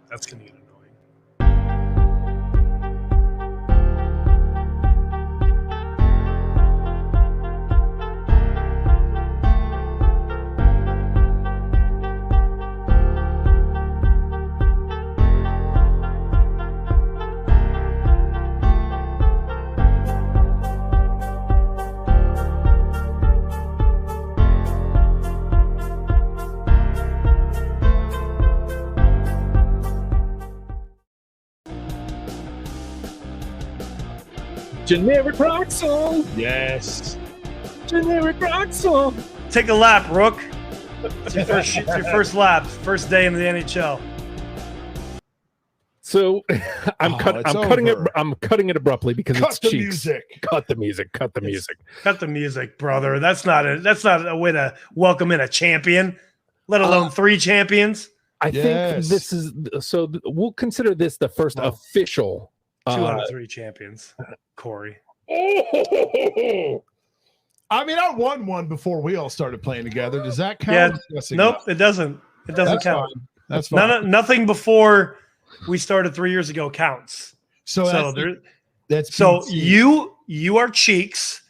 That's going to get annoying. Generic rock song. Yes. Generic rock song. Take a lap, Rook. It's your first lap, first day in the NHL. So I'm cutting it abruptly because Cut it's the cheeks. music. Cut the music. Cut the music. Cut the music, brother. That's not a way to welcome in a champion, let alone 3 champions. I think this is so. We'll consider this the first official 2 out of 3 champions. Corey. I mean, I won one before we all started playing together. Does that count? Yeah. Nope, it doesn't. It doesn't count. Fine. That's fine. Nothing before we started 3 years ago counts. So you are Cheeks,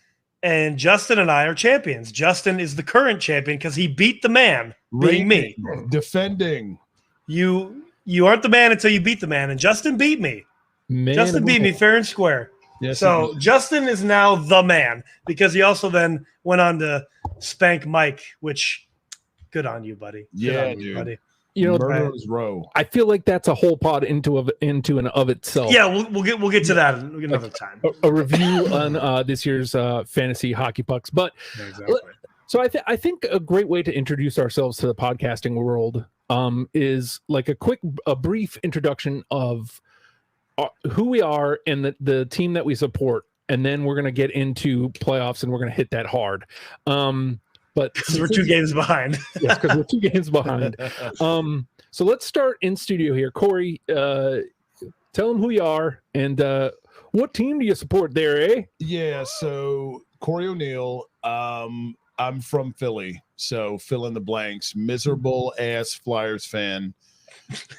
and Justin and I are champions. Justin is the current champion because he beat the man, being me. Defending. You aren't the man until you beat the man, and Justin beat me. Justin beat me fair and square. Yes, so Justin is now the man because he also then went on to spank Mike, which good on you, buddy. Yeah, dude. Buddy. You know, Murderer's Row. I feel like that's a whole pod into and of itself. Yeah, we'll get to that another time. A review on this year's fantasy hockey pucks, but exactly. So I think a great way to introduce ourselves to the podcasting world is like a brief introduction of who we are and the team that we support, and then we're going to get into playoffs and we're going to hit that hard. But we're 2 games behind. Yes, because we're 2 games behind. So let's start in studio here. Corey, tell them who you are and what team do you support there, eh? Yeah, so Corey O'Neill. I'm from Philly, so fill in the blanks. Miserable ass Flyers fan.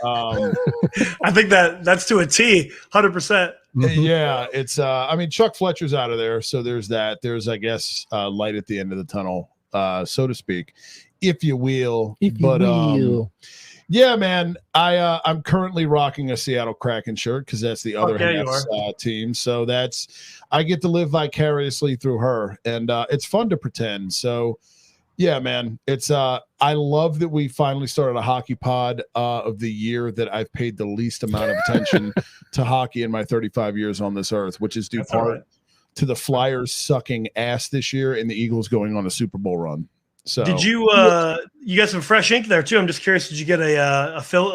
I think that's to a T, 100%. Yeah, it's I mean, Chuck Fletcher's out of there, so there's that. There's, I guess, light at the end of the tunnel, so to speak, if you will. Yeah, man, I'm currently rocking a Seattle Kraken shirt because that's the other half's team. So I get to live vicariously through her, and it's fun to pretend. So yeah, man, it's I love that we finally started a hockey pod of the year that I've paid the least amount of attention to hockey in my 35 years on this earth, which is due part to the Flyers sucking ass this year and the Eagles going on a Super Bowl run. So did you got some fresh ink there too? I'm just curious. Did you get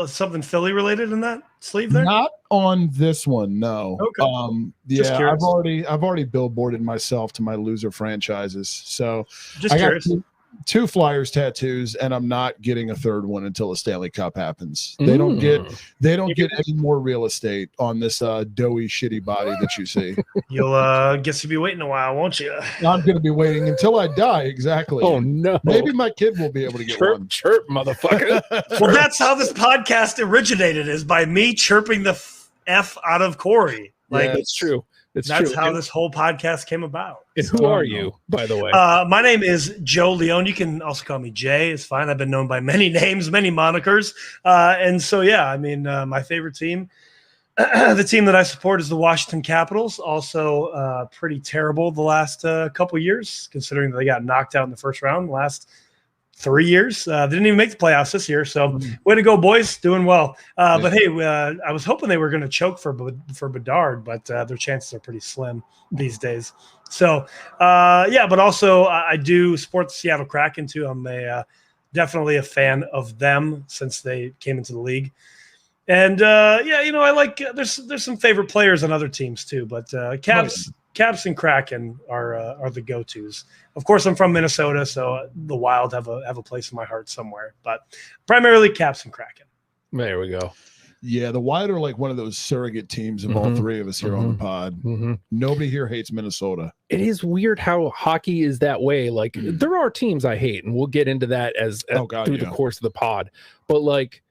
something Philly related in that sleeve there? Not on this one, no. Okay. Yeah, I've already billboarded myself to my loser franchises. So just curious. 2 Flyers tattoos, and I'm not getting a 3rd one until the Stanley Cup happens. They don't get any more real estate on this doughy, shitty body that you see. You'll guess you'll be waiting a while, won't you? I'm going to be waiting until I die. Exactly. Oh no. Maybe my kid will be able to get one. Chirp, motherfucker. Well, that's how this podcast originated, is by me chirping the F out of Corey. Like, that's true. That's how this whole podcast came about. And who are you, by the way? My name is Joe Leone. You can also call me Jay. It's fine. I've been known by many names, many monikers. And so, yeah, I mean, my favorite team, the team that I support is the Washington Capitals. Also pretty terrible the last couple years, considering that they got knocked out in the first round the last 3 years. Didn't even make the playoffs this year. So way to go, boys. Doing well. But hey, I was hoping they were going to choke for Bedard, but their chances are pretty slim these days. So, yeah, but also I do support the Seattle Kraken too. I'm definitely a fan of them since they came into the league. And yeah, you know, I like there's some favorite players on other teams too, but Caps and Kraken are the go-tos. Of course, I'm from Minnesota, so the Wild have a place in my heart somewhere. But primarily Caps and Kraken. There we go. Yeah, the Wild are like one of those surrogate teams of all 3 of us here on the pod. Nobody here hates Minnesota. It is weird how hockey is that way. Like there are teams I hate, and we'll get into that through the course of the pod. But like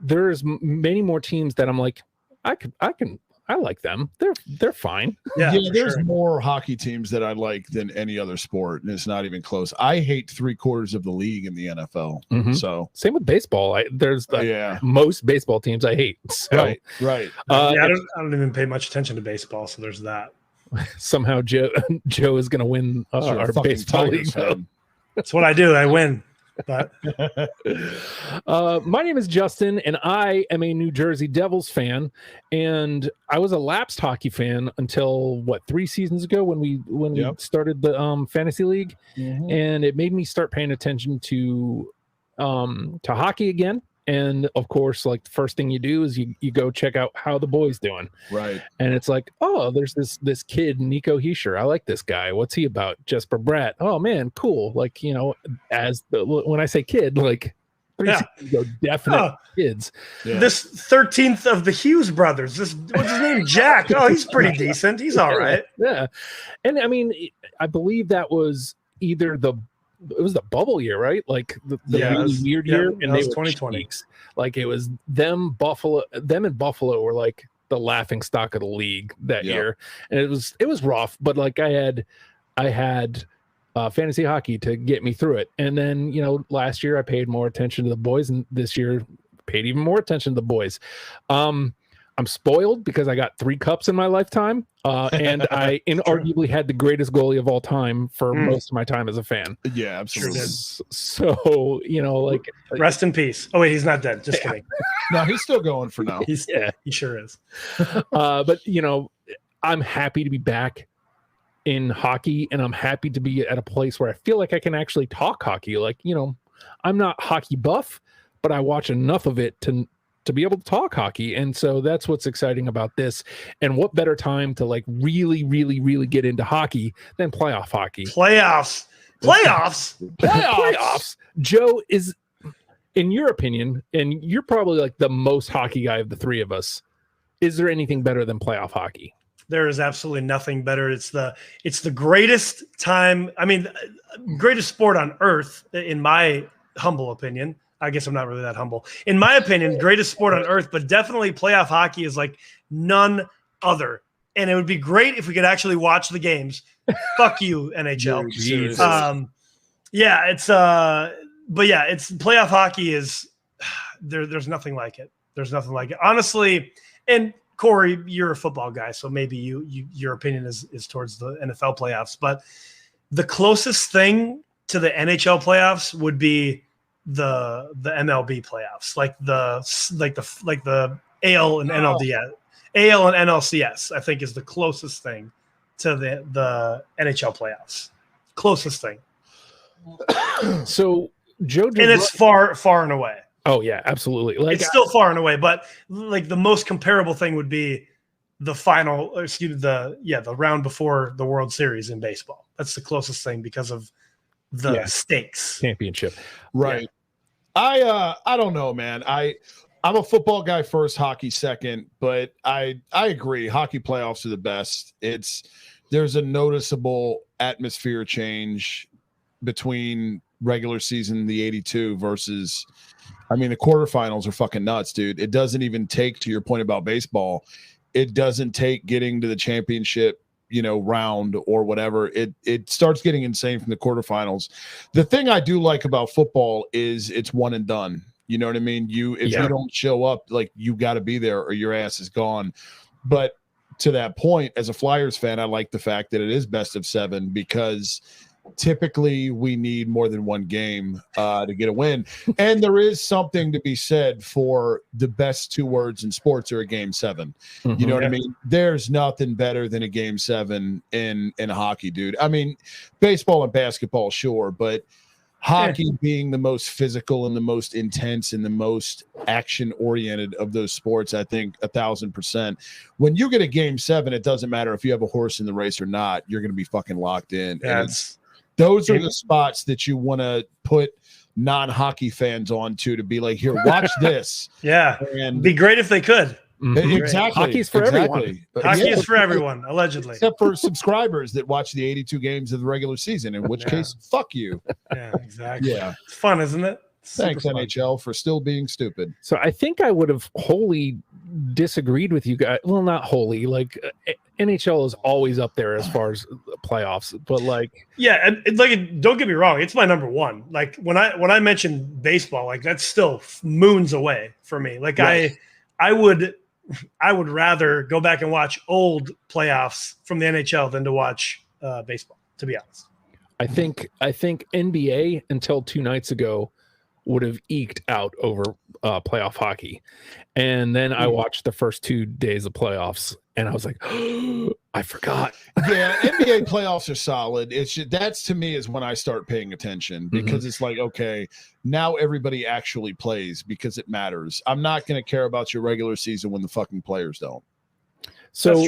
there's many more teams that I'm like, I like them. They're fine. Yeah, there's more hockey teams that I like than any other sport, and it's not even close. I hate 3/4 of the league in the NFL. Mm-hmm. So same with baseball. There's most baseball teams I hate. So, right. I don't even pay much attention to baseball, so there's that. Somehow Joe is going to win our baseball league. That's what I do. I win. But my name is Justin, and I am a New Jersey Devils fan, and I was a lapsed hockey fan until 3 seasons ago when we started the fantasy league, and it made me start paying attention to hockey again. And of course, like the first thing you do is you go check out how the boys doing. Right. And it's like, oh, there's this kid, Nico Hischier. I like this guy. What's he about? Jesper Bratt. Oh man, cool. Like, when I say kid, like 3 seasons ago, definite kids. Yeah. This 13th of the Hughes brothers. What's his name? Jack. Oh, he's pretty decent. He's all right. Yeah. And I mean, I believe that was either it was the bubble year, right? Like the really weird year, and they were 2020. Cheeks. Like it was them and Buffalo were like the laughing stock of the league that year, and it was rough. But like I had fantasy hockey to get me through it, and then last year I paid more attention to the boys, and this year paid even more attention to the boys. I'm spoiled because I got 3 cups in my lifetime, and I inarguably had the greatest goalie of all time for most of my time as a fan. Yeah, absolutely. So, like rest in peace. Oh wait, he's not dead. Just kidding. No, he's still going for now. He sure is. But I'm happy to be back in hockey, and I'm happy to be at a place where I feel like I can actually talk hockey. Like, I'm not hockey buff, but I watch enough of it to be able to talk hockey. And so that's what's exciting about this. And what better time to like really, really, really get into hockey than playoff hockey? Playoffs. Joe, is, in your opinion, and you're probably like the most hockey guy of the 3 of us, is there anything better than playoff hockey? There is absolutely nothing better. It's the greatest time. I mean, greatest sport on earth, in my humble opinion. I guess I'm not really that humble. In my opinion, greatest sport on earth, but definitely playoff hockey is like none other. And it would be great if we could actually watch the games. Fuck you, NHL. It's playoff hockey is there's nothing like it. There's nothing like it. Honestly, and Corey, you're a football guy, so maybe your opinion is towards the NFL playoffs, but the closest thing to the NHL playoffs would be the MLB playoffs, like the AL and NLCS, I think is the closest thing to the NHL playoffs. Closest thing. So Joe, and it's far and away. Oh yeah, absolutely. Like it's still far and away, but like the most comparable thing would be the the round before the World Series in baseball. That's the closest thing because of the stakes. Championship. Right. Yeah. I don't know, man. I'm a football guy first, hockey second, but I agree. Hockey playoffs are the best. There's a noticeable atmosphere change between regular season, the 82 versus, I mean, the quarterfinals are fucking nuts, dude. It doesn't even take, to your point about baseball, it doesn't take getting to the championship round or whatever. It starts getting insane from the quarterfinals. The thing I do like about football is it's one and done. You know what I mean? If you don't show up, like, you got to be there or your ass is gone. But to that point, as a Flyers fan, I like the fact that it is best of 7 because typically we need more than one game to get a win. And there is something to be said for the best 2 words in sports are a game 7. Mm-hmm. You know what I mean? There's nothing better than a game 7 in hockey, dude. I mean, baseball and basketball, sure, but hockey being the most physical and the most intense and the most action oriented of those sports, I think 1,000%. When you get a game 7, it doesn't matter if you have a horse in the race or not. You're going to be fucking locked in. Those are the spots that you want to put non-hockey fans onto to be like, here, watch this. Yeah. And be great if they could. Exactly. Hockey's for everyone. Hockey is for everyone, allegedly. Except for subscribers that watch the 82 games of the regular season, in which case, fuck you. Yeah, exactly. Yeah. It's fun, isn't it? Thanks, NHL, for still being stupid. So I think I would have wholly disagreed with you guys. Well, not wholly. Like NHL is always up there as far as playoffs, but like, yeah, and like, don't get me wrong, it's my number one. Like when I mention baseball, like that's still moons away for me. Like right. I would rather go back and watch old playoffs from the NHL than to watch baseball, to be honest. I think NBA until 2 nights ago would have eked out over playoff hockey. And then I watched the first 2 days of playoffs and I was like, oh, I forgot. Yeah, NBA playoffs are solid. It's just, that's to me is when I start paying attention because it's like, okay, now everybody actually plays because it matters. I'm not going to care about your regular season when the fucking players don't. So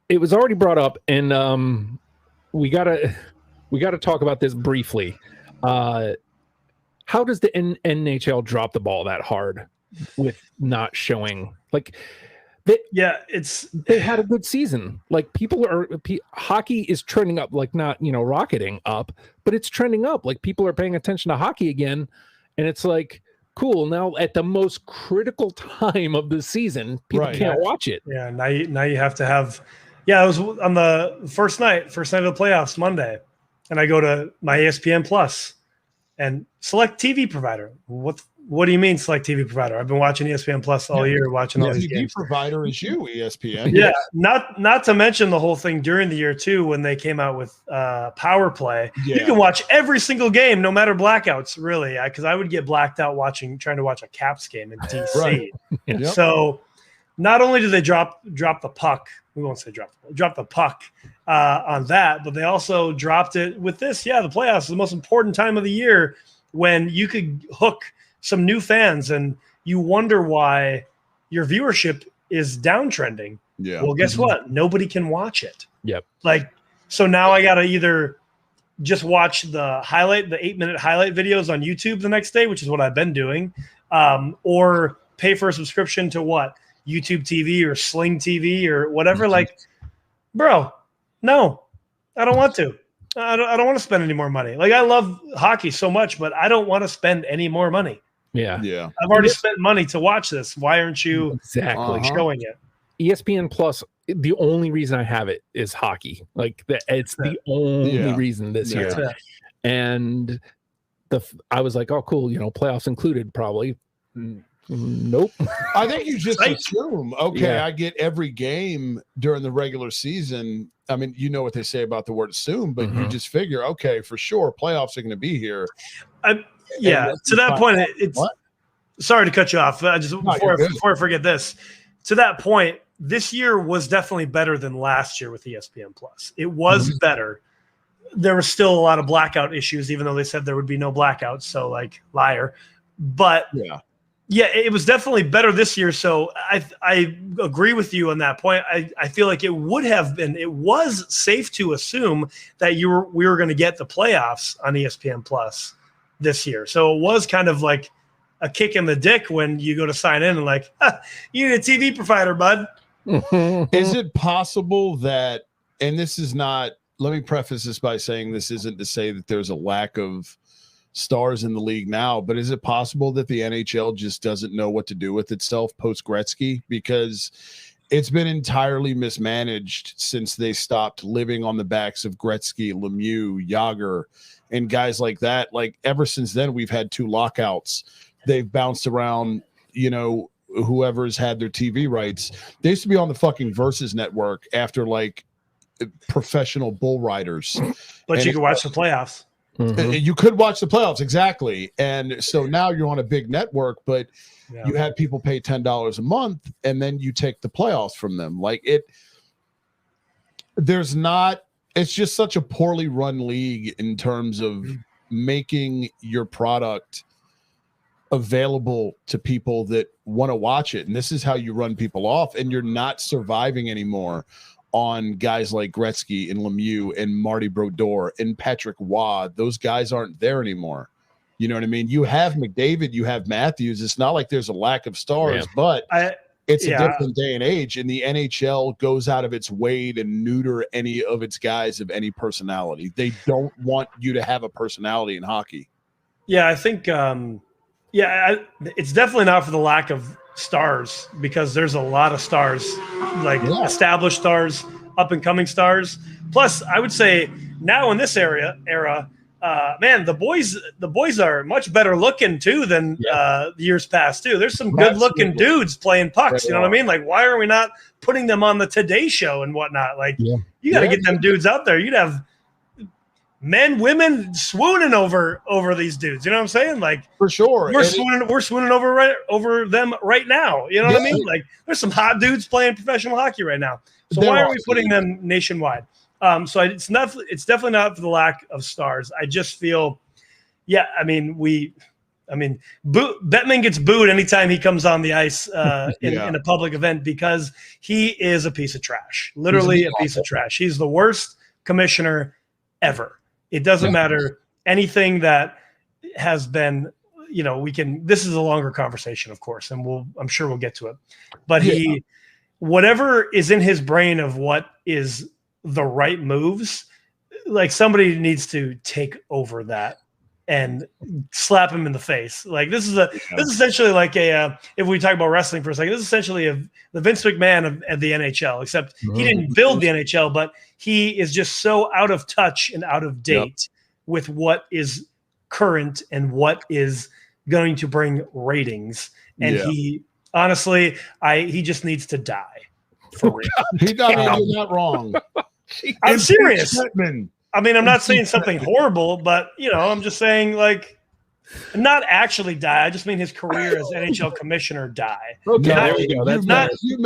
it was already brought up and we gotta talk about this briefly. How does the NHL drop the ball that hard with not showing? Like, they had a good season. Like hockey is trending up, like not rocketing up, but it's trending up. Like people are paying attention to hockey again, and it's like cool. Now at the most critical time of the season, people can't watch it. Yeah, now you have to have. Yeah, I was on the first night of the playoffs Monday, and I go to my ESPN Plus. And select TV provider. What do you mean select TV provider? I've been watching ESPN Plus all year, watching all these games. TV provider is you, ESPN. Yeah, not to mention the whole thing during the year too, when they came out with Power Play. Yeah. You can watch every single game, no matter blackouts, really. Because I would get blacked out trying to watch a Caps game in DC. Right. Yep. So not only do they drop the puck, we won't say drop the puck on that, but they also dropped it with this. Yeah, the playoffs is the most important time of the year when you could hook some new fans, and you wonder why your viewership is downtrending. Yeah. Well, guess what? Nobody can watch it. Yep. Like, so now I got to either just watch the 8-minute highlight videos on YouTube the next day, which is what I've been doing, or pay for a subscription to YouTube TV or Sling TV or whatever. Like, bro, no, I don't want to. I don't want to spend any more money. Like, I love hockey so much, but I don't want to spend any more money. Yeah. I've already spent money to watch this. Why aren't you showing it? ESPN Plus, the only reason I have it is hockey. Like, it's the only reason this year. Yeah. And I was like, oh, cool, playoffs included probably. Nope. I think you just assume, I get every game during the regular season. I mean, you know what they say about the word assume, but you just figure, okay, for sure, playoffs are going to be here. To that point, it's sorry to cut you off. Before I forget this, to that point, this year was definitely better than last year with ESPN Plus. It was better. There were still a lot of blackout issues, even though they said there would be no blackouts. So, like, liar. But yeah, it was definitely better this year. So I agree with you on that point. I feel like it was safe to assume that we were going to get the playoffs on ESPN Plus this year. So it was kind of like a kick in the dick when you go to sign in and like, you need a TV provider, bud. Is it possible that, and this is not, let me preface this by saying this isn't to say that there's a lack of stars in the league now, but is it possible that the NHL just doesn't know what to do with itself post Gretzky? Because it's been entirely mismanaged since they stopped living on the backs of Gretzky, Lemieux, Jagr, and guys like that. Like, ever since then, we've had 2 lockouts. They've bounced around, whoever's had their TV rights. They used to be on the fucking Versus network after like professional bull riders. But you can watch the playoffs. You could watch the playoffs, exactly. And so now you're on a big network, but you had people pay $10 a month, and then you take the playoffs from them. Like, it's just such a poorly run league in terms of making your product available to people that want to watch it. And this is how you run people off, and you're not surviving anymore on guys like Gretzky and Lemieux and Marty Brodeur and Patrick Waugh. Those guys aren't there anymore. You know what I mean? You have McDavid, you have Matthews. It's not like there's a lack of stars, but it's a different day and age, and the NHL goes out of its way to neuter any of its guys of any personality. They don't want you to have a personality in hockey. Yeah, I think it's definitely not for the lack of stars, because there's a lot of stars, like established stars, up and coming stars. Plus, I would say now in this era, man, the boys are much better looking too than years past too. There's some good looking dudes playing pucks. You know what I mean? Like, why are we not putting them on the Today Show and whatnot? Like, you got to get them dudes out there. You'd have men, women swooning over these dudes. You know what I'm saying? Like, for sure, we're swooning over them right now. You know what I mean? Like, there's some hot dudes playing professional hockey right now. So why are we putting them nationwide? So it's definitely not for the lack of stars. I just feel, Bettman gets booed anytime he comes on the ice in a public event, because he is a piece of trash, literally a piece of trash. He's the worst commissioner ever. It doesn't matter anything that has been, this is a longer conversation, of course, and I'm sure we'll get to it, but whatever is in his brain of what is the right moves, like, somebody needs to take over that and slap him in the face. Like, this is essentially like if we talk about wrestling for a second, this is essentially the Vince McMahon of the NHL, except he didn't build the NHL, but he is just so out of touch and out of date with what is current and what is going to bring ratings. And he honestly, he just needs to die. For real. You're not wrong. I'm serious. I mean, I'm not saying something horrible, but I'm just saying, like, not actually die. I just mean his career as NHL commissioner die. Okay, there we go. That's not him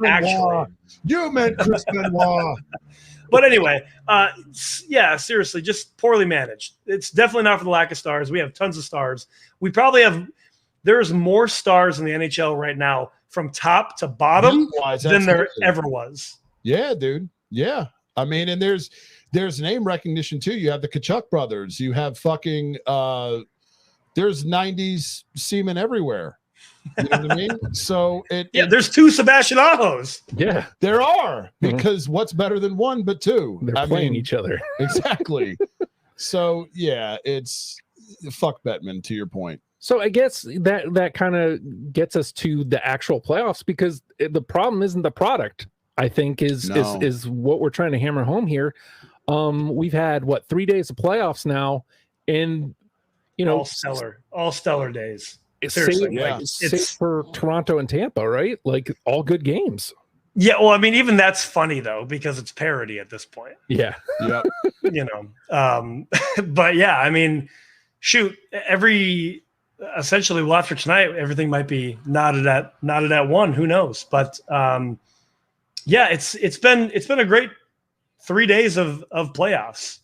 actually. You meant Chris Benoit. But anyway, seriously, just poorly managed. It's definitely not for the lack of stars. We have tons of stars. We probably have. There's more stars in the NHL right now, from top to bottom, than there ever was. Yeah, dude. Yeah, I mean, and there's name recognition too. You have the Kachuk brothers. You have fucking there's 90s seamen everywhere. You know what I mean? So there's two Sebastian Ahos. Yeah, there are, because what's better than one but two? They're playing each other. Exactly. So it's fuck Bettman, to your point. So I guess that kind of gets us to the actual playoffs, because the problem isn't the product. I think is what we're trying to hammer home here. We've had 3 days of playoffs now, and all stellar days. Seriously, it's for Toronto and Tampa, right? Like, all good games. Yeah, well, I mean, even that's funny though, because it's parody at this point. Yeah. Yep. But yeah, I mean, shoot, essentially, well, after tonight, everything might be knotted at one. Who knows? But it's been a great 3 days of playoffs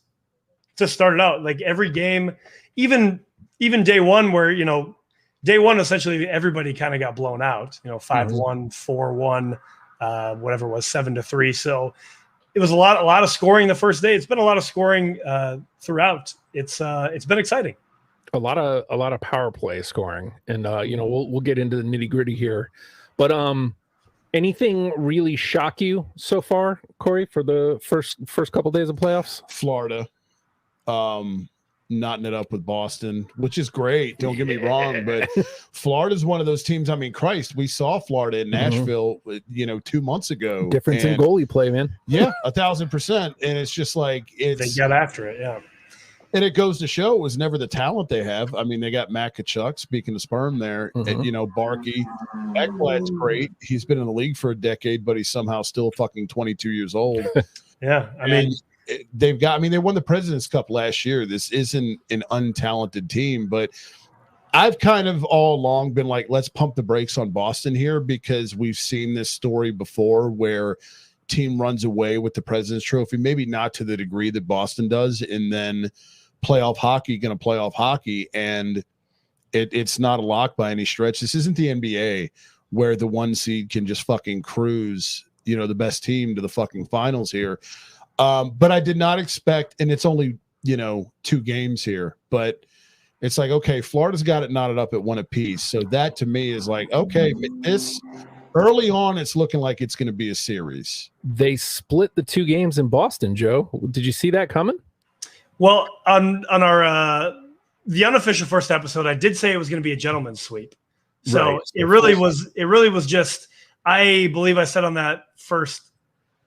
to start it out. Like, every game, even day one, where day one, essentially everybody kind of got blown out. 5-1, 4-1, whatever it was, 7-3. So it was a lot of scoring the first day. It's been a lot of scoring throughout. It's been exciting. A lot of power play scoring, and we'll get into the nitty gritty here, but anything really shock you so far, Corey, for the first couple days of playoffs? Florida, knotting it up with Boston, which is great. Don't get me wrong, but Florida's one of those teams. I mean, Christ, we saw Florida in Nashville, 2 months ago. Difference in goalie play, man. Yeah, 1,000%, and it's just like they got after it, yeah. And it goes to show it was never the talent they have. I mean, they got Matt Tkachuk, speaking of sperm there, and, Barkey. Ekblad's great. He's been in the league for a decade, but he's somehow still fucking 22 years old. Yeah, I mean, they won the President's Cup last year. This isn't an untalented team, but I've kind of all along been like, let's pump the brakes on Boston here, because we've seen this story before where team runs away with the President's Trophy, maybe not to the degree that Boston does, and then playoff hockey, and it's not a lock by any stretch. This isn't the NBA where the one seed can just fucking cruise, the best team to the fucking finals here. But I did not expect, and it's only, 2 games here, but it's like, okay, Florida's got it knotted up at 1 apiece. So that to me is like, okay, this early on, it's looking like it's going to be a series. They split the 2 games in Boston, Joe. Did you see that coming? Well, on our the unofficial first episode, I did say it was going to be a gentleman's sweep. So Right. it really was just, I believe I said on that first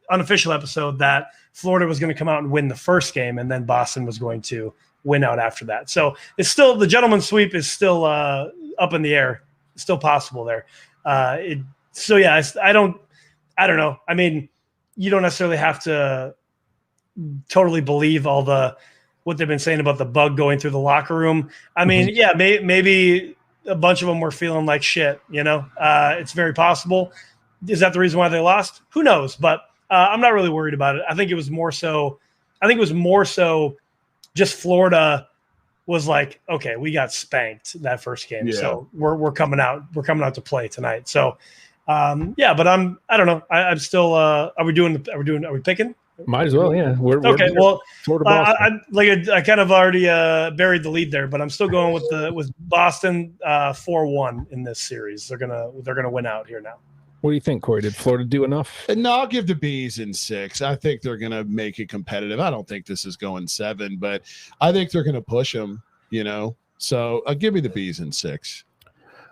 unofficial episode that Florida was going to come out and win the first game, and then Boston was going to win out after that. So it's still, the gentleman's sweep is still up in the air. It's still possible there. I don't know. I mean, you don't necessarily have to totally believe what they've been saying about the bug going through the locker room. I mean, yeah, maybe a bunch of them were feeling like shit, it's very possible. Is that the reason why they lost? Who knows? But I'm not really worried about it. I think it was more so just Florida was like, okay, we got spanked that first game. Yeah. So we're coming out to play tonight. So but I don't know. I'm still, are we picking? Might as well. Yeah. Okay. Well, I kind of already buried the lead there, but I'm still going with Boston 4-1 in this series. They're going to win out here now. What do you think, Corey? Did Florida do enough? No, I'll give the Bees in 6. I think they're going to make it competitive. I don't think this is going 7, but I think they're going to push them, So give me the Bees in 6.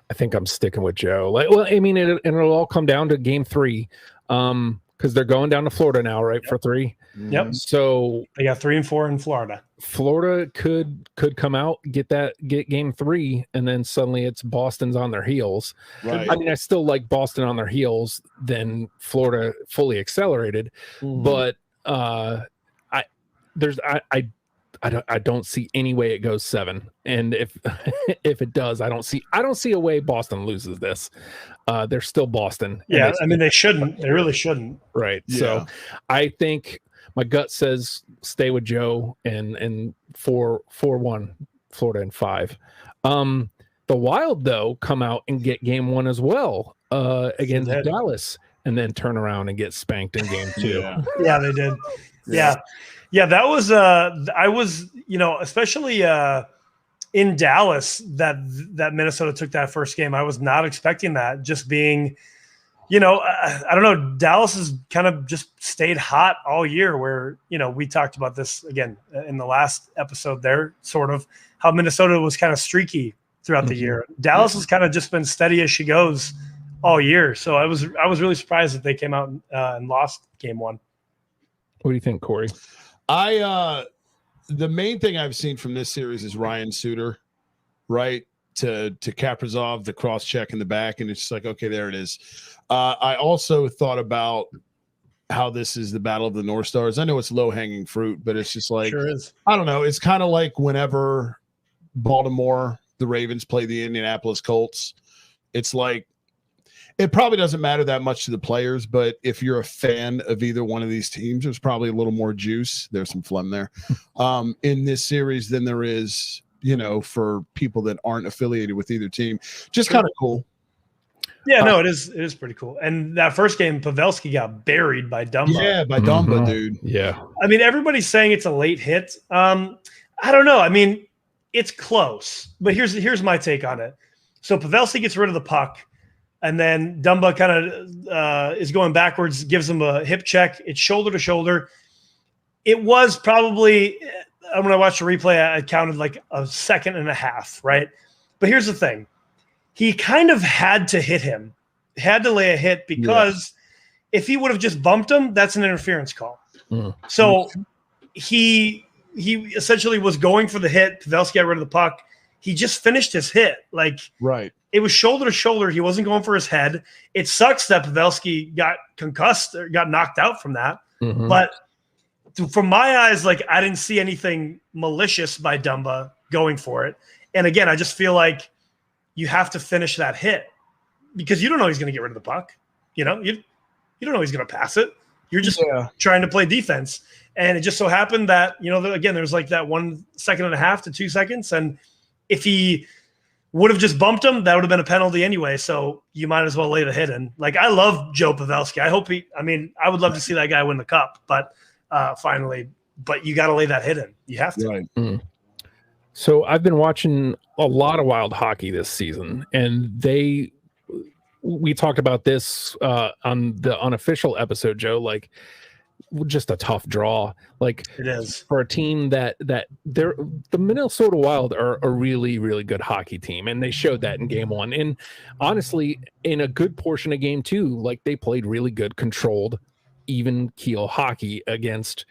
I think I'm sticking with Joe. It'll all come down to game 3, because they're going down to Florida now, right? Yep. For 3. Yep. So they got 3 and 4 in Florida. Florida could come out, get game 3, and then suddenly it's Boston's on their heels. Right. I mean, I still like Boston on their heels than Florida fully accelerated, but I don't see any way it goes 7. And if it does, I don't see a way Boston loses this. They're still Boston. Yeah, they shouldn't. They really shouldn't. Right. Yeah. So I think my gut says stay with Joe and 4-1 Florida in 5. The Wild though come out and get game 1 as well against Dallas, and then turn around and get spanked in game 2. Yeah, they did. Yeah, that was I was, especially in Dallas that Minnesota took that first game. I was not expecting that, just being, I don't know, Dallas has kind of just stayed hot all year, where, we talked about this again in the last episode there, sort of how Minnesota was kind of streaky throughout the year. Dallas has kind of just been steady as she goes all year. So I was really surprised that they came out and lost game 1. What do you think, Corey? The main thing I've seen from this series is Ryan Suter, right? To Kaprizov, the cross check in the back, and it's just like, okay, there it is. I also thought about how this is the battle of the North Stars. I know it's low hanging fruit, but it's just like, sure is. I don't know. It's kind of like whenever Baltimore, the Ravens play the Indianapolis Colts. It's like, it probably doesn't matter that much to the players, but if you're a fan of either one of these teams, there's probably a little more juice. There's some phlegm there in this series than there is, for people that aren't affiliated with either team. Just kind of cool. Yeah, no, it is pretty cool. And that first game, Pavelski got buried by Dumba. Yeah, by Dumba, dude. Yeah. I mean, everybody's saying it's a late hit. I don't know. I mean, it's close, but here's my take on it. So Pavelski gets rid of the puck. And then Dumba kind of is going backwards, gives him a hip check. It's shoulder to shoulder. It was probably, when I watched the replay, I counted like a second and a half, right? But here's the thing. He kind of had to hit him, had to lay a hit, because if he would have just bumped him, that's an interference call. So he essentially was going for the hit. Pavelski got rid of the puck. He just finished his hit. Right. It was shoulder to shoulder. He wasn't going for his head. It sucks that Pavelski got concussed or got knocked out from that. But from my eyes, I didn't see anything malicious by Dumba going for it. And again, I just feel like you have to finish that hit, because you don't know he's going to get rid of the puck. You don't know he's going to pass it. You're just trying to play defense. And it just so happened that, again, there's that 1 second and a half to 2 seconds. And if he would have just bumped him, that would have been a penalty anyway. So you might as well lay the hit in. I love Joe Pavelski. I would love to see that guy win the cup, but finally, you got to lay that hit in. You have to. Right. So I've been watching a lot of Wild hockey this season, and we talked about this on the unofficial episode, Joe. just a tough draw. Like It is. for a team that they're the Minnesota Wild are a really, really good hockey team, and they showed that in game 1. And honestly, in a good portion of game 2, like they played really good, controlled, even keel hockey against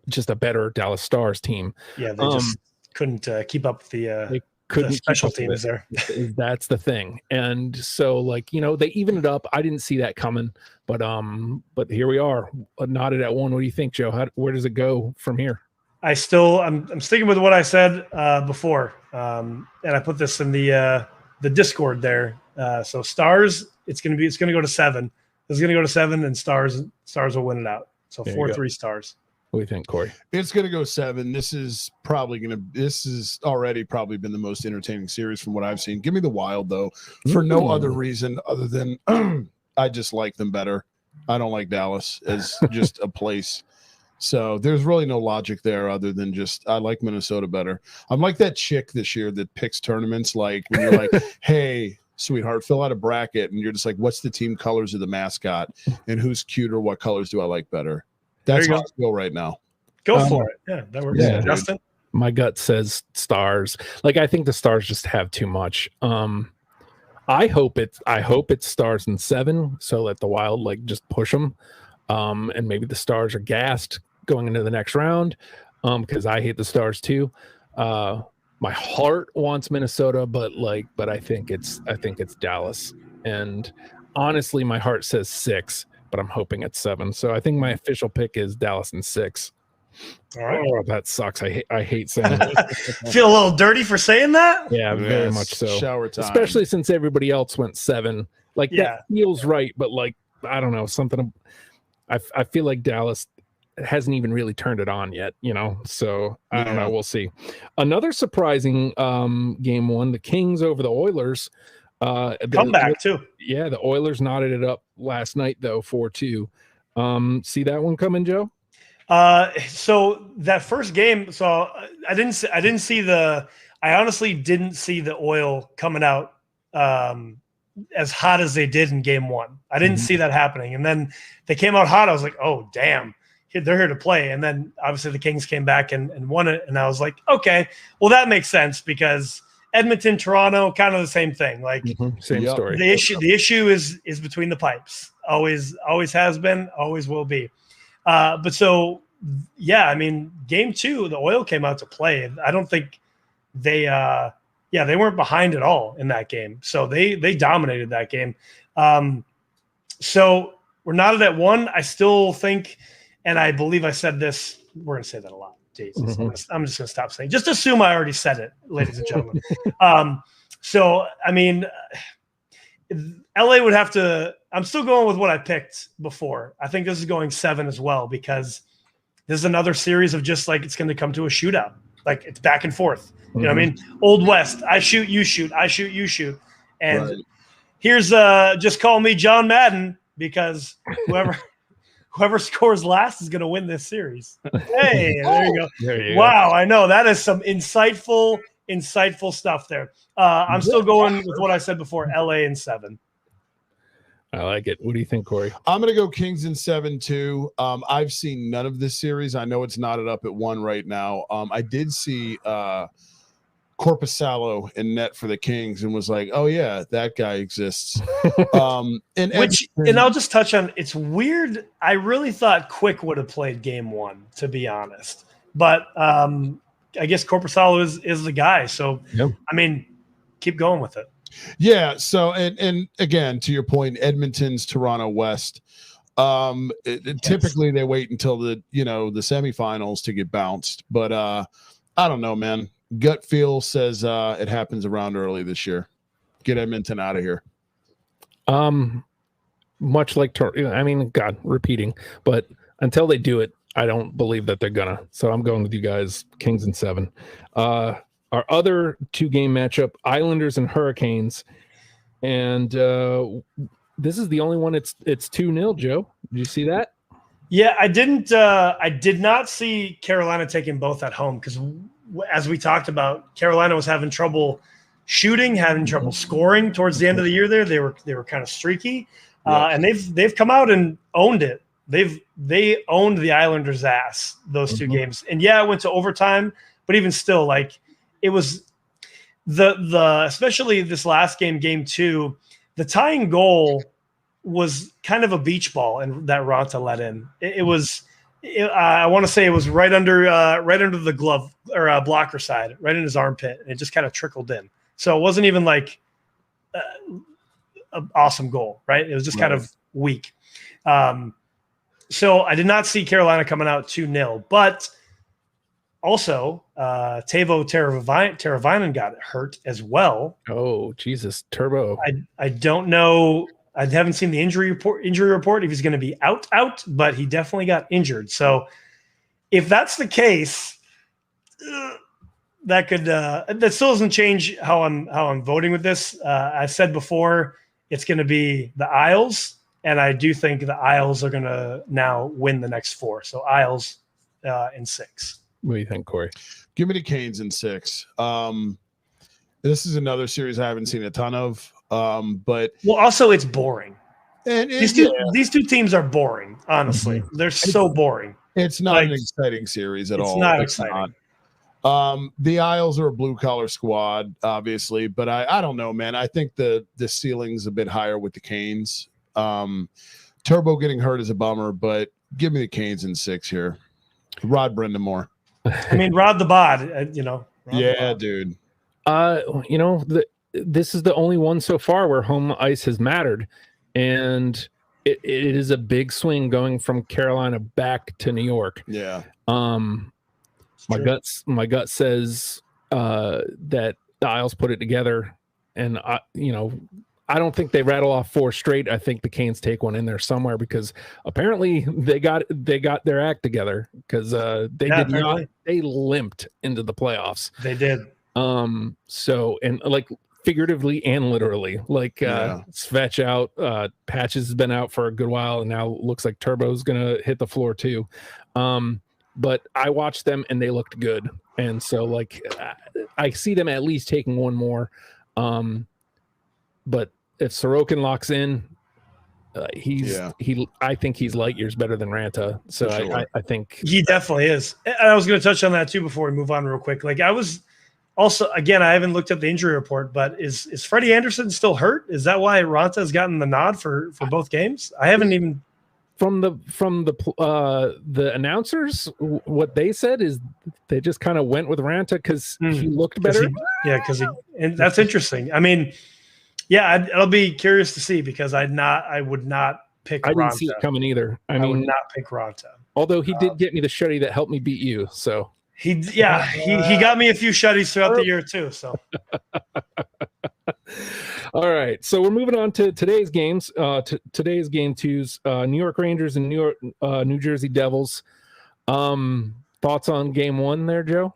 just a better Dallas Stars team. Yeah, they just couldn't keep up with the special teams there. That's the thing. And so, like, you know, they evened it up. I didn't see that coming, but here we are, knotted at 1. What do you think, Joe? Where does it go from here? I'm sticking with what I said before, and I put this in the Discord there. So Stars, it's going to go to 7. It's going to go to 7, and Stars will win it out. So 4-3 Stars. What do you think, Corey? It's going to go 7. This is already probably been the most entertaining series from what I've seen. Give me the Wild, though, for no other reason other than I just like them better. I don't like Dallas as just a place. So there's really no logic there other than just I like Minnesota better. I'm like that chick this year that picks tournaments like when you're like, hey, sweetheart, fill out a bracket, and you're just like, what's the team colors of the mascot and who's cuter? What colors do I like better? That's how I feel right now. Go for it. Yeah, that works. Yeah, Justin? My gut says Stars. Like, I think the Stars just have too much. I hope it's Stars in 7, so let the Wild like just push them. And maybe the Stars are gassed going into the next round. Because I hate the Stars too. My heart wants Minnesota, but I think it's Dallas. And honestly, my heart says 6. But I'm hoping it's 7. So I think my official pick is Dallas in 6. All right. Oh, that sucks. I hate saying it. Feel a little dirty for saying that? Yeah, very much so. Shower time. Especially since everybody else went 7. Like, that feels right, but like, I don't know, something. I feel like Dallas hasn't even really turned it on yet, you know? So I don't know. We'll see. Another surprising game 1, the Kings over the Oilers. Comeback too. Yeah, the Oilers knotted it up last night though, 4-2. See that one coming, Joe? So that first game, so I honestly didn't see the Oil coming out as hot as they did in game 1. I didn't see that happening. And then they came out hot. I was like, oh damn, they're here to play. And then obviously the Kings came back and won it. And I was like, okay, well that makes sense because Edmonton, Toronto, kind of the same thing. Like same story. The issue is between the pipes. Always has been, always will be. But so yeah, I mean, game 2, the Oil came out to play. I don't think they weren't behind at all in that game. So they dominated that game. So we're knotted at 1. I still think, and I believe I said this, we're gonna say that a lot. Jesus. I'm just going to stop saying. Just assume I already said it, ladies and gentlemen. So, I mean, LA would have to – I'm still going with what I picked before. I think this is going 7 as well because this is another series of just like it's going to come to a shootout. Like it's back and forth. You know what I mean? Old West, I shoot, you shoot, I shoot, you shoot. And here's just call me John Madden because whoever scores last is going to win this series. Hey, there you go. Wow, I know. That is some insightful stuff there. I'm still going with what I said before, LA in 7. I like it. What do you think, Corey? I'm going to go Kings in 7 too. I've seen none of this series. I know it's knotted up at 1 right now. I did see Corpusalo in net for the Kings and was like, oh yeah, that guy exists. And I'll just touch on, it's weird. I really thought Quick would have played game 1, to be honest, but I guess Corpusalo is the guy. So, I mean, keep going with it. Yeah. So, and again, to your point, Edmonton's Toronto West. Typically they wait until the semifinals to get bounced, but I don't know, man. Gut feel says it happens around early this year. Get Edmonton out of here. Much like I mean, God, repeating, but until they do it, I don't believe that they're gonna. So I'm going with you guys, Kings in 7. Our other 2-game matchup, Islanders and Hurricanes, and this is the only one. It's 2-0. Joe, did you see that? Yeah, I didn't. I did not see Carolina taking both at home because, as we talked about, Carolina was having trouble shooting, having trouble scoring towards the end of the year. They were kind of streaky, and they've come out and owned it They owned the Islanders' ass those two games. And yeah, it went to overtime, but even still, like it was the especially this last game, game 2, the tying goal was kind of a beach ball, and that Ranta let in. It was. I want to say it was right under the glove or blocker side, right in his armpit, and it just kind of trickled in. So it wasn't even like an awesome goal, right? It was just kind of weak. So I did not see Carolina coming out 2-0, but also Teuvo Teravainen got hurt as well. Oh, Jesus, Turbo. I don't know. I haven't seen the injury report if he's going to be out, but he definitely got injured. So if that's the case, that still doesn't change how I'm voting with this. I've said before it's going to be the Isles, and I do think the Isles are going to now win the next 4. So Isles in 6. What do you think, Corey? Give me the Canes in 6. This is another series I haven't seen a ton of. But also it's boring. And these two teams are boring, honestly. They're so boring. It's not an exciting series at all. It's not exciting. The Isles are a blue collar squad, obviously, but I don't know, man. I think the ceiling's a bit higher with the Canes. Turbo getting hurt is a bummer, but give me the Canes in 6 here. Rod Brindamore. I mean, Rod the Bod, dude. This is the only one so far where home ice has mattered, and it is a big swing going from Carolina back to New York. Yeah. My gut says that the Isles put it together, and I don't think they rattle off 4 straight. I think the Canes take one in there somewhere because apparently they got their act together because they limped into the playoffs. They did. So, and like figuratively and literally, Svetch out, Patches has been out for a good while, and now looks like Turbo's gonna hit the floor too. But I watched them and they looked good, and so I see them at least taking one more. But if Sorokin locks in, I think he's light years better than Ranta. So sure. I think he definitely is. And I was going to touch on that too before we move on real quick. Like I was also, again, I haven't looked at the injury report, but is Freddie Anderson still hurt? Is that why Ranta has gotten the nod for both games? I haven't even from the announcers. What they said is they just kind of went with Ranta because he looked better. And that's interesting. I mean, yeah, I'll be curious to see because I would not pick Ranta. I didn't see it coming either. I mean, would not pick Ranta. Although he did get me the shutty that helped me beat you. So he got me a few shutties throughout the year too. So all right, so we're moving on to today's games. Today's game 2's New York Rangers and New Jersey Devils. Thoughts on game 1 there, Joe?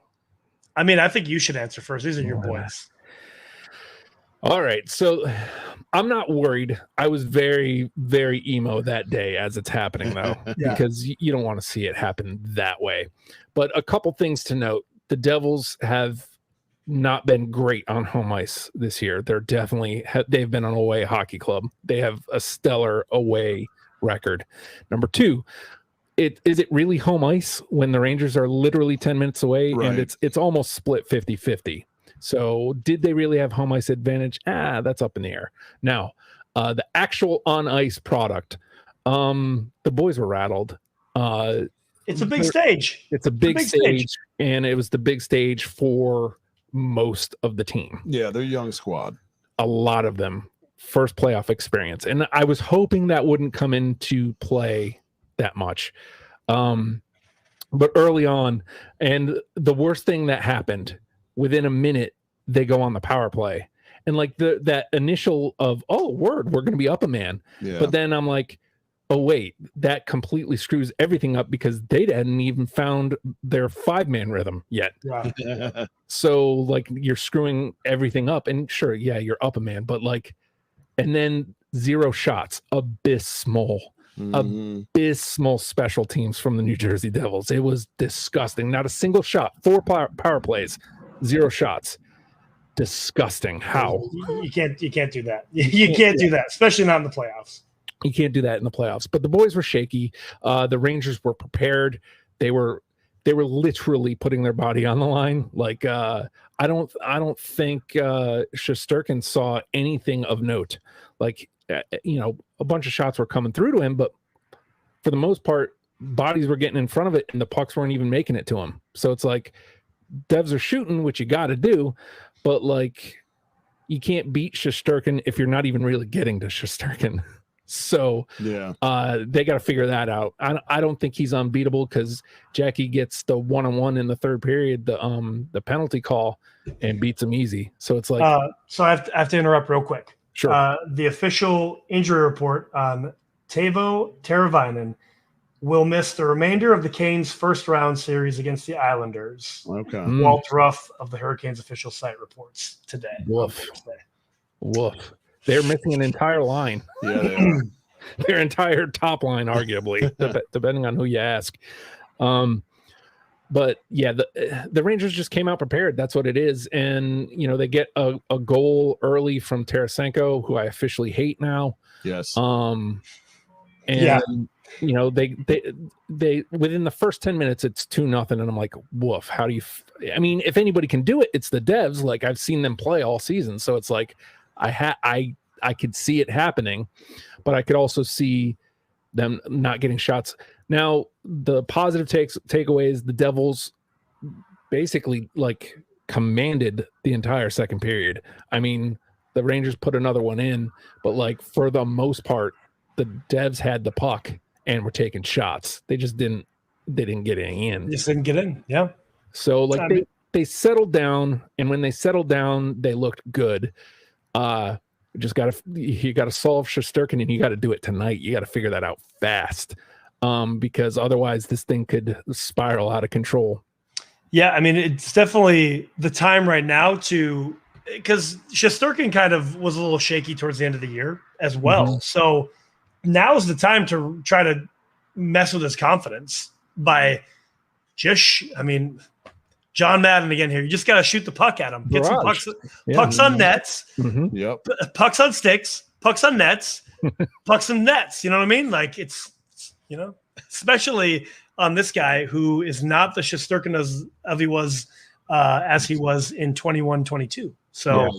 I mean, I think you should answer first. These are your boys. All right, so I'm not worried. I was very, very emo that day as it's happening, though, because you don't want to see it happen that way. But a couple things to note. The Devils have not been great on home ice this year. They're definitely they've been an away hockey club. They have a stellar away record. Number 2, is it really home ice when the Rangers are literally 10 minutes away, right, and it's almost split 50-50? So did they really have home ice advantage? That's up in the air. Now, the actual on ice product, the boys were rattled. It's a big stage. It's a big stage, and it was the big stage for most of the team. Yeah, they're a young squad. A lot of them first playoff experience, and I was hoping that wouldn't come into play that much. But early on, and the worst thing that happened, within a minute, they go on the power play. And like that initial of, we're going to be up a man. Yeah. But then I'm like, oh, wait, that completely screws everything up because they hadn't even found their 5-man rhythm yet. Wow. So like you're screwing everything up. And sure, yeah, you're up a man, but like, and then 0 shots, abysmal special teams from the New Jersey Devils. It was disgusting. Not a single shot, 4 power plays. 0 shots. Disgusting. How? You can't do that. You can't do that, especially not in the playoffs. You can't do that in the playoffs. But the boys were shaky. The Rangers were prepared. They were literally putting their body on the line. Like I don't think Shesterkin saw anything of note. Like a bunch of shots were coming through to him, but for the most part, bodies were getting in front of it, and the pucks weren't even making it to him. So it's like Devs are shooting, which you got to do, but like you can't beat Shesterkin if you're not even really getting to Shesterkin. So yeah, they got to figure that out. I don't think he's unbeatable because Jackie gets the 1-on-1 in the third period, the penalty call, and beats him easy. So it's like so I have to interrupt real quick. Sure. The official injury report on Teuvo Teravainen will miss the remainder of the Canes' first round series against the Islanders. Okay. Walt Ruff of the Hurricanes official site reports today. Woof. They're missing an entire line. Yeah, they are. Their entire top line, arguably, depending on who you ask. But yeah, the Rangers just came out prepared. That's what it is. And, they get a goal early from Tarasenko, who I officially hate now. Yes. They within the first 10 minutes, it's 2-0. And I'm like, woof, how do you, if anybody can do it, it's the Devs. Like I've seen them play all season. So it's like, I could see it happening, but I could also see them not getting shots. Now, the positive takeaways, the Devils basically like commanded the entire second period. The Rangers put another one in, but like for the most part, the Devs had the puck and were taking shots. They just didn't get any in. Just didn't get in. Yeah. So like they settled down, and when they settled down, they looked good. You got to solve Shesterkin, and you got to do it tonight. You got to figure that out fast, because otherwise this thing could spiral out of control. Yeah, it's definitely the time right now because Shesterkin kind of was a little shaky towards the end of the year as well. Mm-hmm. So now's the time to try to mess with his confidence by John Madden again here. You just got to shoot the puck at him. Get some pucks on nets, pucks on sticks, pucks on nets, pucks on nets. You know what I mean? Like it's especially on this guy who is not the Shesterkin as he was in 21-22. So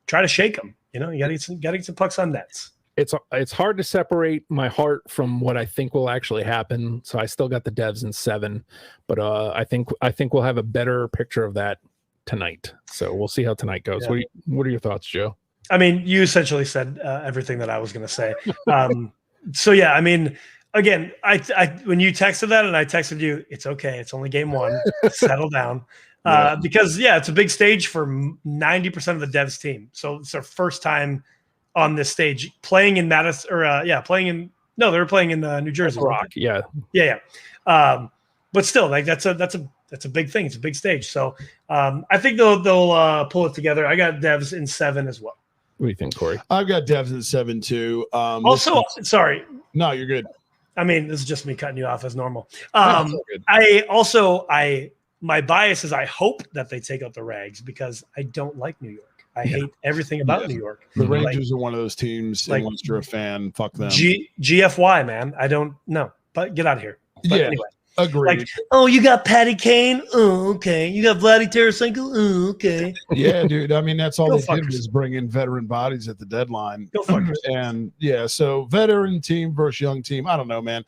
try to shake him. You got to get some pucks on nets. It's hard to separate my heart from what I think will actually happen. So I still got the Devs in 7, but I think we'll have a better picture of that tonight. So we'll see how tonight goes. Yeah. What are your thoughts, Joe? You essentially said everything that I was going to say. So yeah, again, I when you texted that and I texted you, it's okay. It's only game 1. Settle down. Because it's a big stage for 90% of the Devs team. So it's their first time on this stage playing in Madison they were playing in New Jersey. Rock. Yeah. But still, like that's a big thing. It's a big stage. So I think they'll pull it together. I got Devs in 7 as well. What do you think, Corey? I've got Devs in 7 too. Sorry. No, you're good. This is just me cutting you off as normal. Good. My bias is I hope that they take out the Rags because I don't like New York. I hate everything about New York. The Rangers are one of those teams. Unless you're a fan, fuck them. GFY, man. I don't know, but get out of here. But anyway, agreed. You got Patty Kane. Oh, okay. You got Vladdy Tarasenko. Oh, okay. Yeah, dude. That's all they did was bring in veteran bodies at the deadline. Go fuck yourself. And so veteran team versus young team. I don't know, man.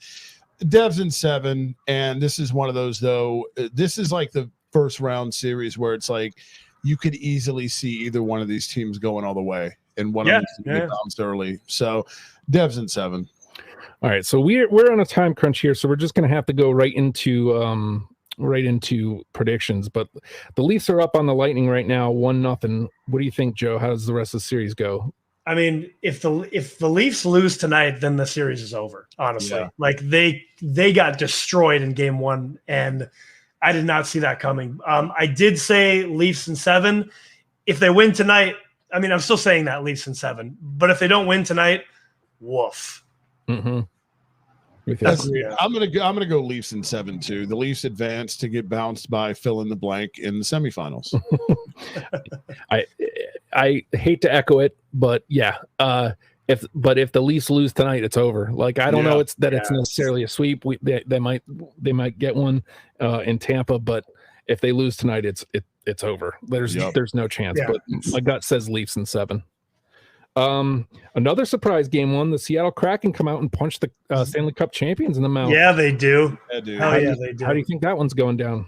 Devs in 7, and this is one of those though. This is like the first round series where it's like, you could easily see either one of these teams going all the way, and one of them get bounced early. So, Devs in 7. All right, so we're on a time crunch here, so we're just going to have to go right into predictions. But the Leafs are up on the Lightning right now, 1-0. What do you think, Joe? How does the rest of the series go? If the Leafs lose tonight, then the series is over. Honestly, like they got destroyed in game 1, and I did not see that coming. I did say Leafs in 7. If they win tonight, I'm still saying that Leafs in 7. But if they don't win tonight, woof. Mm-hmm. I'm gonna go Leafs in 7 too. The Leafs advance to get bounced by fill in the blank in the semifinals. I hate to echo it, but if the Leafs lose tonight, it's over. Like I don't know it's necessarily a sweep. They might get one in Tampa, but if they lose tonight, it's over. There's no chance. But my gut says Leafs in 7. Another surprise game one. The Seattle Kraken come out and punch the Stanley Cup champions in the mouth. Yeah, they do. Yeah, dude. They do. How do you think that one's going down?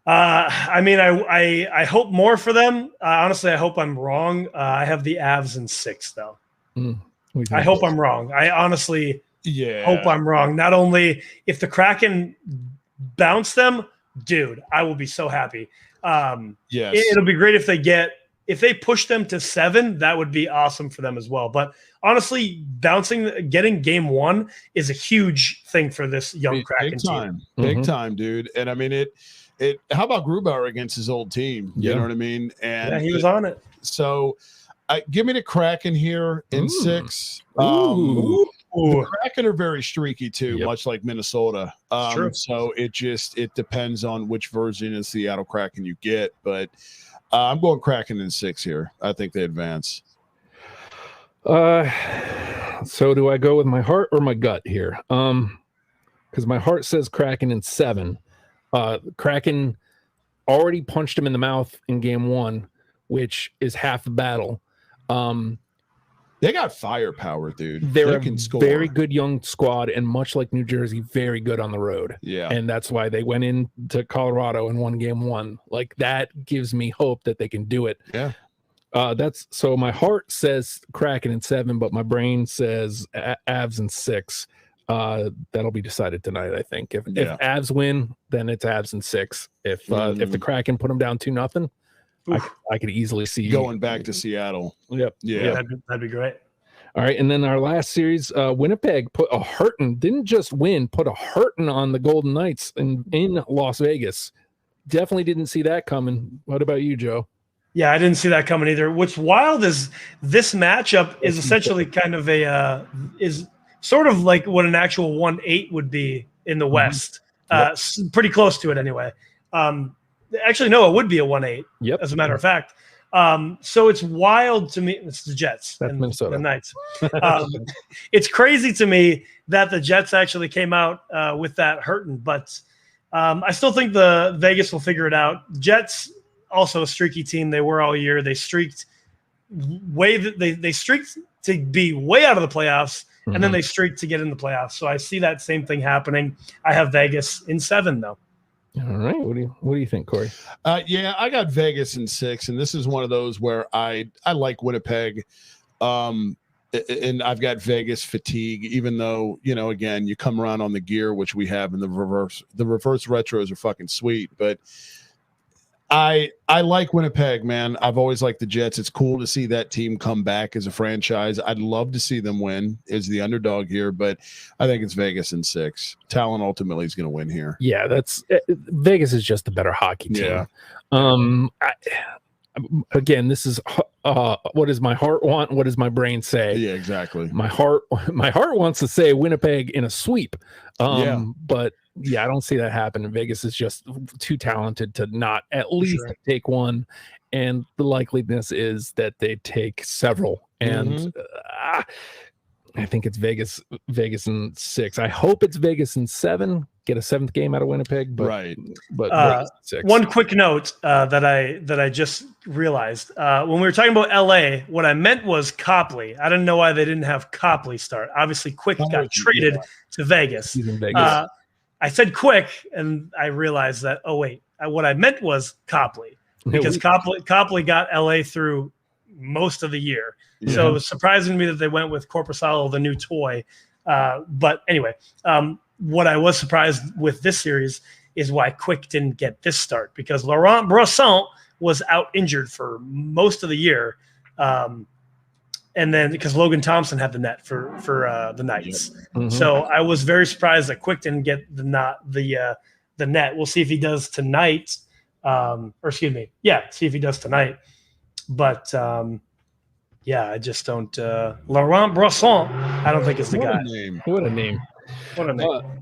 I mean, I hope more for them. Honestly, I hope I'm wrong. I have the Avs in 6, though. I hope I'm wrong. I honestly hope I'm wrong. Not only if the Kraken bounce them, dude, I will be so happy. It'll be great if they push them to 7, that would be awesome for them as well. But honestly, getting game 1 is a huge thing for this young Kraken team. Big time, dude. And I mean, how about Grubauer against his old team? You know what I mean? And he was on it. So give me the Kraken here in 6. The Kraken are very streaky too, much like Minnesota. So it depends on which version of Seattle Kraken you get. But I'm going Kraken in 6 here. I think they advance. So do I go with my heart or my gut here? Because my heart says Kraken in 7. Kraken already punched him in the mouth in game 1, which is half the battle. They got firepower, dude. They're a very good young squad, and much like New Jersey, very good on the road. Yeah, and that's why they went into Colorado and won game 1. Like that gives me hope that they can do it. Yeah, so my heart says Kraken in 7, but my brain says Avs in 6. That'll be decided tonight, I think. If Avs win, then it's Avs in 6. If the Kraken put them down 2-0, I could easily see going back to Seattle. Yep. Yeah, that'd be great. All right, and then our last series, Winnipeg put a hurting, didn't just win, put a hurting on the Golden Knights in Las Vegas. Definitely didn't see that coming. What about you, Joe? Yeah, I didn't see that coming either. What's wild is this matchup is essentially kind of is sort of like what an actual 1-8 would be in the West. Pretty close to it anyway. Actually, no, it would be a 1-8. Yep. As a matter of fact. So it's wild to me. It's the Jets. That's Minnesota. The Knights. It's crazy to me that the Jets actually came out with that hurting, but I still think the Vegas will figure it out. Jets also a streaky team. They were all year. They streaked they streaked to be way out of the playoffs, and then they streaked to get in the playoffs. So I see that same thing happening. I have Vegas in 7 though. All right. What do you think, Corey? I got Vegas in 6, and this is one of those where I like Winnipeg. And I've got Vegas fatigue, even though, again, you come around on the gear, which we have in the reverse. The reverse retros are fucking sweet, but I like Winnipeg, man. I've always liked the Jets. It's cool to see that team come back as a franchise. I'd love to see them win as the underdog here, but I think it's Vegas in 6. Talent ultimately is going to win here. Yeah, Vegas is just the better hockey team. Yeah. Again, this is what does my heart want? What does my brain say? Yeah, exactly. My heart wants to say Winnipeg in a sweep. But I don't see that happen. Vegas is just too talented to not at least take one, and the likeliness is that they take several. And I think it's Vegas in 6. I hope it's Vegas in 7. Get a 7th game out of Winnipeg, but Vegas in 6. One quick note that I just realized when we were talking about LA, what I meant was Copley. I didn't know why they didn't have Copley start. Obviously, Quick got traded to Vegas. He's in Vegas. I said Quick, and I realized that what I meant was Copley, because Copley got LA through most of the year. Yeah. So it was surprising to me that they went with Korpisalo, the new toy. But anyway, what I was surprised with this series is why Quick didn't get this start, because Laurent Brossoit was out injured for most of the year. And then because Logan Thompson had the net for the Knights. Yep. So I was very surprised that Quick didn't get the net. We'll see if he does tonight. See if he does tonight. But I just don't. Laurent Brossoit, I don't think is the guy. What a name.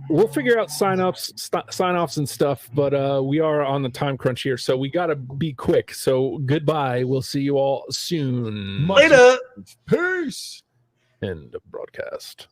We'll figure out sign-offs and stuff, but we are on the time crunch here, so we got to be quick. So goodbye. We'll see you all soon. Later. Peace. End of broadcast.